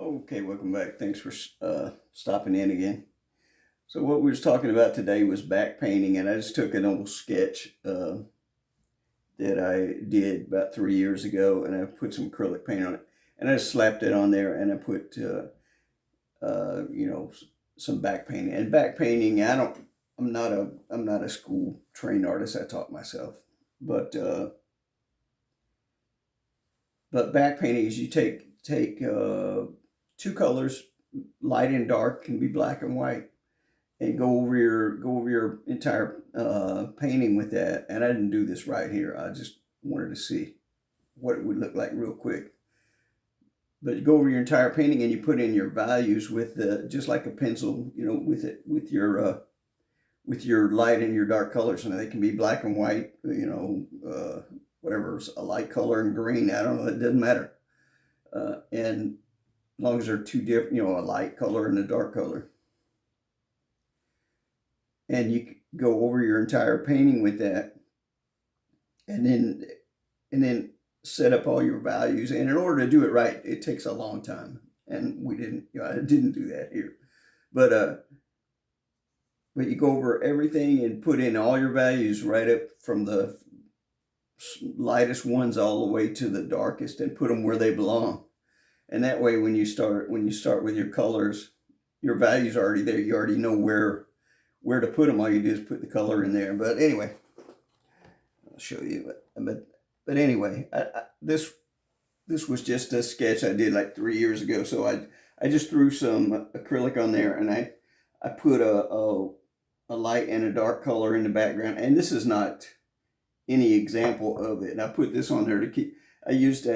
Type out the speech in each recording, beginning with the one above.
Okay, welcome back. Thanks for stopping in again. So what we was talking about today was back painting, and I just took an old sketch that I did about 3 years ago, and I put some acrylic paint on it, and I just slapped it on there, and I put you know, some back painting. And back painting, I'm not a school trained artist. I taught myself, but back painting is you take two colors, light and dark, can be black and white, and go over your entire painting with that. And I didn't do this right here. I just wanted to see what it would look like real quick. But you go over your entire painting and you put in your values with just like a pencil, you know, with your light and your dark colors, and they can be black and white, you know, whatever's a light color and green. I don't know. It doesn't matter. And as long as they're two different, you know, a light color and a dark color. And you go over your entire painting with that, and then set up all your values. And in order to do it right, it takes a long time. And we didn't, you know, I didn't do that here. But you go over everything and put in all your values right up from the lightest ones all the way to the darkest, and put them where they belong. And that way, when you start with your colors, your values are already there. You already know where to put them. All you do is put the color in there. But anyway, I'll show you. But anyway, this was just a sketch I did like 3 years ago. So I just threw some acrylic on there, and I put a light and a dark color in the background. And this is not any example of it. And I put this on there to keep. I used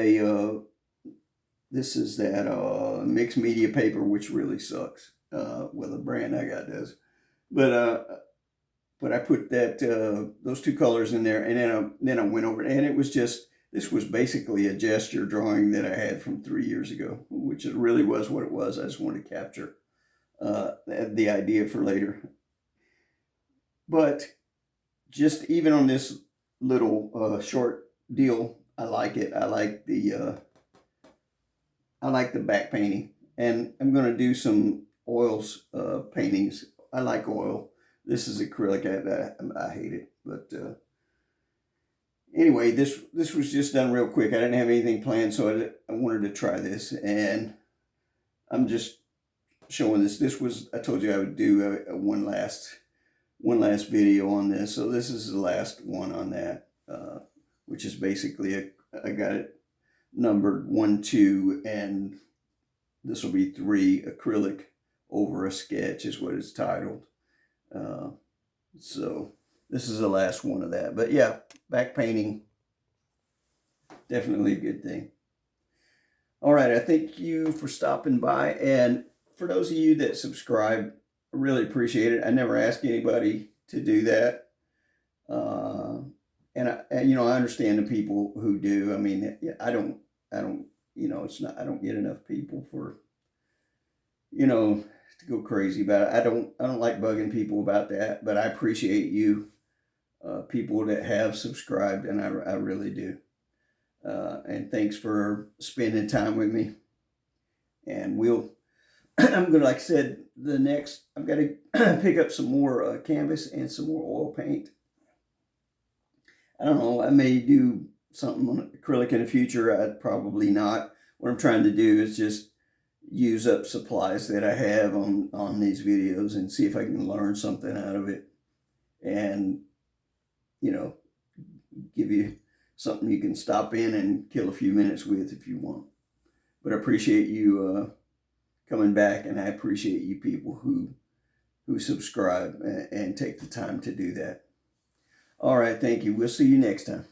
this is that mixed media paper, which really sucks. Well, the brand I got does, but I put that those two colors in there, and then I went over it, and it was just, this was basically a gesture drawing that I had from 3 years ago, which it really was what it was. I just wanted to capture the idea for later. But just even on this little short deal, I like it. I like the back painting, and I'm going to do some oils paintings. I like oil. This is acrylic. I hate it, but anyway, this was just done real quick. I didn't have anything planned, so I wanted to try this, and I'm just showing this. This was, I told you I would do one last video on this, so this is the last one on that, which is basically I got it numbered 1, 2, and this will be 3 acrylic over a sketch is what it's titled. So this is the last one of that. But yeah, back painting, definitely a good thing. All right, I thank you for stopping by, and for those of you that subscribe, I really appreciate it. I never ask anybody to do that. And you know, I understand the people who do. I mean, I don't, you know, I don't get enough people for, you know, to go crazy about it. I don't like bugging people about that, but I appreciate you, people that have subscribed, and I really do. And thanks for spending time with me. And I'm gonna, like I said, I've got to pick up some more canvas and some more oil paint. I don't know, I may do something on acrylic in the future. I'd probably not. What I'm trying to do is just use up supplies that I have on these videos and see if I can learn something out of it, and, you know, give you something you can stop in and kill a few minutes with if you want. But I appreciate you coming back, and I appreciate you people who subscribe and take the time to do that. All right, thank you. We'll see you next time.